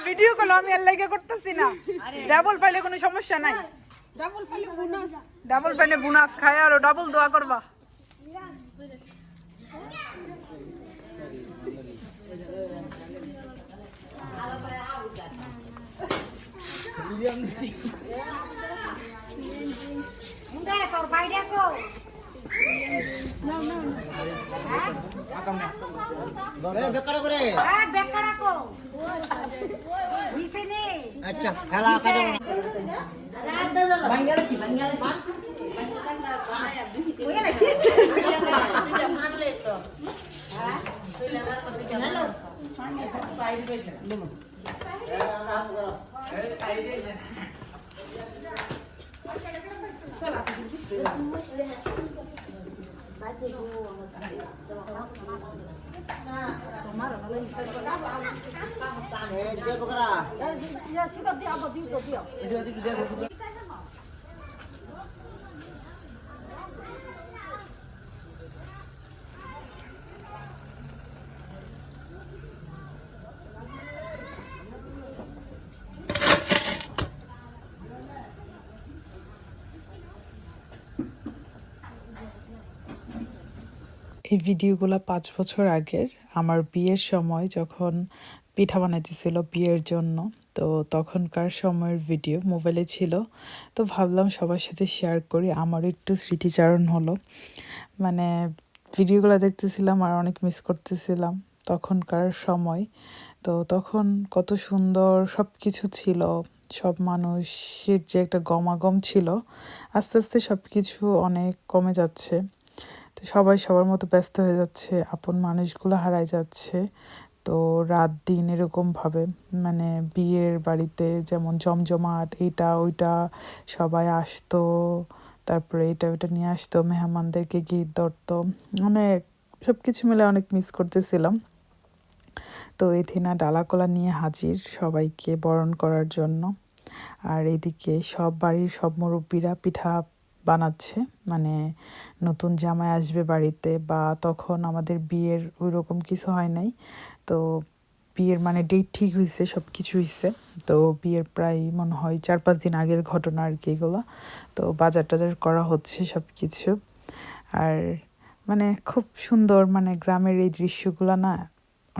Video call আমি আর লাইকে করতেছি না, ডাবল পাইলে কোনো সমস্যা নাই। ডাবল পাইলে বোনাস খায় আর ডাবল দোয়া করবা। তোর বাইরে কো আচ্ছা খেলা খেলা এই ভিডিওগুলো 5 বছর আগের, আমার বিয়ের সময় যখন পিঠা বানাইতেছিল বিয়ের জন্য। তো তখনকার সময়ের ভিডিও মোবাইলে ছিল, তো ভাবলাম সবার সাথে শেয়ার করি, আমারও একটু স্মৃতিচারণ হলো। মানে ভিডিওগুলো দেখতেছিলাম আর অনেক মিস করতেছিলাম তখনকার সময়। তো তখন কত সুন্দর সব কিছু ছিল, সব মানুষের যে একটা গমাগম ছিল, আস্তে আস্তে সব কিছু অনেক কমে যাচ্ছে। তো সবাই সবার মতো ব্যস্ত হয়ে যাচ্ছে, আপন মানুষগুলো হারাই যাচ্ছে। তো রাত দিন এরকমভাবে মানে বিয়ের বাড়িতে যেমন জমজমাট, এইটা ওইটা সবাই আসতো, তারপরে এটা ওইটা নিয়ে আসতো, মেহমানদেরকে গিফট ধরতো, অনেক সব কিছু মিলে অনেক মিস করতেছিলাম। তো এথিনা ডালাকোলা নিয়ে হাজির সবাইকে বরণ করার জন্য। আর এদিকে সব বাড়ির সব মুরব্বীরা পিঠা বানাচ্ছে, মানে নতুন জামাই আসবে বাড়িতে, বা তখন আমাদের বিয়ের ওই রকম কিছু হয় নাই। তো বিয়ের মানে ডেট ঠিক হয়েছে, সব কিছু হয়েছে। তো বিয়ের প্রায় মনে হয় 4-5 দিন আগের ঘটনা আর কি এগুলো। তো বাজার টাজার করা হচ্ছে সব কিছু। আর মানে খুব সুন্দর, মানে গ্রামের এই দৃশ্যগুলো না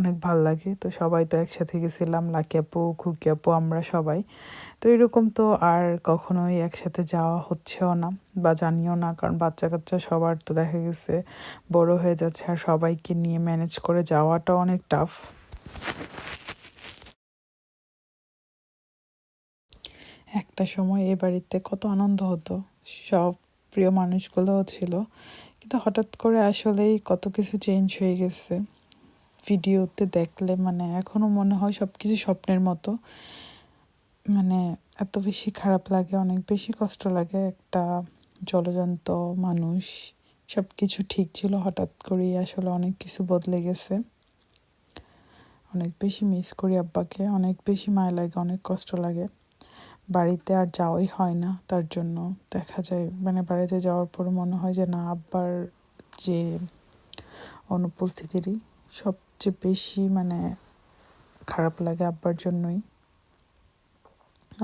অনেক ভাল লাগে। তো সবাই তো একসাথে গেছিলাম, লাকি আপু, খুকি আপু, আমরা সবাই। তো এরকম তো আর কখনোই একসাথে যাওয়া হচ্ছেও না, বা জানিও না, কারণ বাচ্চা কাচ্চা সবার তো দেখা গেছে বড় হয়ে যাচ্ছে, আর সবাইকে নিয়ে ম্যানেজ করে যাওয়াটা অনেক টাফ। একটা সময় এ বাড়িতে কত আনন্দ হতো, সব প্রিয় মানুষগুলোও ছিল, কিন্তু হঠাৎ করে আসলেই কত কিছু চেঞ্জ হয়ে গেছে। ভিডিওতে দেখলে মানে এখনো মনে হয় সব কিছু স্বপ্নের মতো। মানে এত বেশি খারাপ লাগে, অনেক বেশি কষ্ট লাগে। একটা জলজন্ত মানুষ, সব কিছু ঠিক ছিল, হঠাৎ করেই আসলে অনেক কিছু বদলে গেছে। অনেক বেশি মিস করি আব্বাকে, অনেক বেশি মায়া লাগে, অনেক কষ্ট লাগে। বাড়িতে আর যাওয়াই হয় না, তার জন্য দেখা যায় মানে বাড়িতে যাওয়ার পর মনে হয় যে না, আব্বার যে অনুপস্থিতিরই সবচেয়ে বেশি মানে খারাপ লাগে আব্বার জন্যই।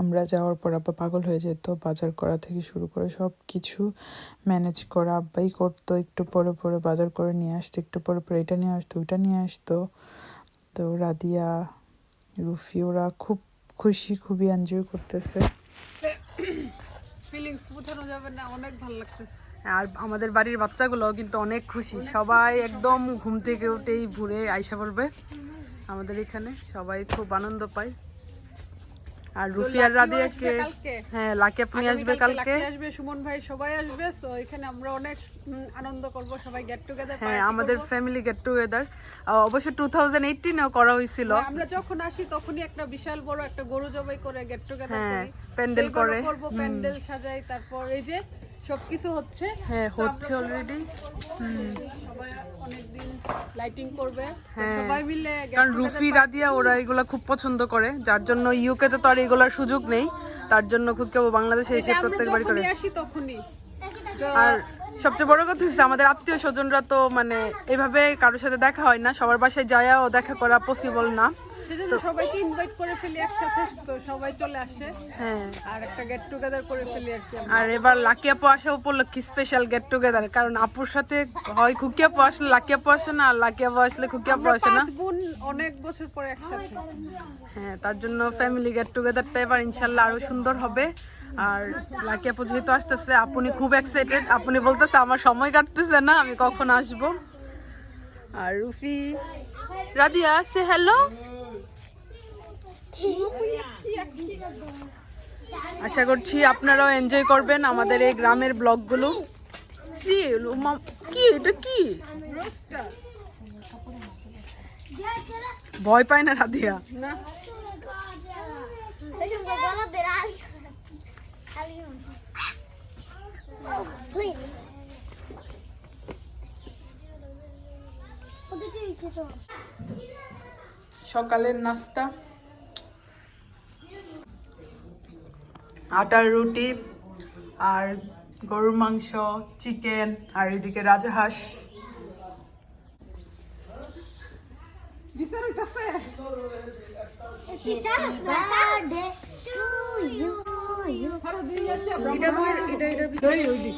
আমরা যাওয়ার পর আব্বা পাগল হয়ে যেত, বাজার করা থেকে শুরু করে সব কিছু ম্যানেজ করা আব্বাই করতো। একটু পরে পরে বাজার করে নিয়ে আসতো, একটু পরে পরে এটা নিয়ে আসতো, ওইটা নিয়ে আসতো। তো রাদিয়া, রুফি ওরা খুব খুশি, খুবই এনজয় করতেছে। ফিলিংস বোঝানো যাবে না, অনেক ভালো লাগতেছে। আর আমাদের বাড়ির বাচ্চাগুলো কিন্তু অনেক খুশি, সবাই একদম ঘুম থেকে উঠেই ঘুরে আইসা পড়বে আমাদের এখানে, সবাই খুব আনন্দ পায়। আর রুফি আর রাদিয়াকে, হ্যাঁ লাকি আপনি আসবে কালকে, আসবে সুমন ভাই, সবাই আসবে। সো এখানে আমরা অনেক আনন্দ করব, সবাই গেট টুগেদার, হ্যাঁ আমাদের ফ্যামিলি গেট টুগেদার। অবশ্য 2018-এও করা হয়েছিল। আমরা যখন আসি তখনই একটা বিশাল বড় একটা গরু জবাই করে গেট টুগেদার করি, প্যান্ডেল করে করব, প্যান্ডেল সাজাই, তারপর এই যে সবকিছু হচ্ছে, হ্যাঁ হচ্ছে অলরেডি। সবাই অনেকদিন লাইটিং করবে সবাই মিলে, কারণ রুফি রাদিয়া ওরা এগুলা খুব পছন্দ করে, যার জন্য ইউকে তে তো আর এগুলার সুযোগ নেই, তার জন্য খুব কেউ বাংলাদেশে এসে প্রত্যেকবার করে আসি তখনই। আর সবচেয়ে বড় কথা হচ্ছে আমাদের আত্মীয় স্বজনরা তো মানে এভাবে কারোর সাথে দেখা হয় না, সবার বাসায় যায়াও দেখা করা পসিবল না। সেজন্য সবাইকে ইনভাইট করে ফেলি একসাথে, তো সবাই চলে আসে হ্যাঁ, আর একটা গেট টুগেদার করে ফেলি আর কি আমরা। আর এবার লাকি আপু আসা উপলক্ষে স্পেশাল গেট টুগেদার, কারণ আপুর সাথে হয় খুকি আপু আসলে লাকি আপু আসে না, আর লাকি আপু আসলে খুকি আপু আসে না। 5 বোন অনেক বছর পরে একসাথে। হ্যাঁ, তার জন্য ফ্যামিলি গেট টুগেদারটা এবার ইনশাল্লাহ আরো সুন্দর হবে। আর লাকি আপু যেহেতু আসতেছে, আপনি খুব এক্সাইটেড, আপনি বলতেছে আমার সময় কাটতেছে না, আমি কখন আসব। আর রুফি, রাদিয়া সে হ্যালো। আশা করছি আপনারাও এনজয় করবেন আমাদের এই গ্রামের ব্লগগুলো। কি এটা কি ভয় পায় না রাদিয়া? না সকালের নাস্তা, আটার রুটি আর গরুর মাংস, চিকেন, আর এদিকে রাজহাঁস। বিচার হইতাছে। birthday to you. ধরো দিয়ে যাচ্ছে, এটা ভিতরে ওই দিক।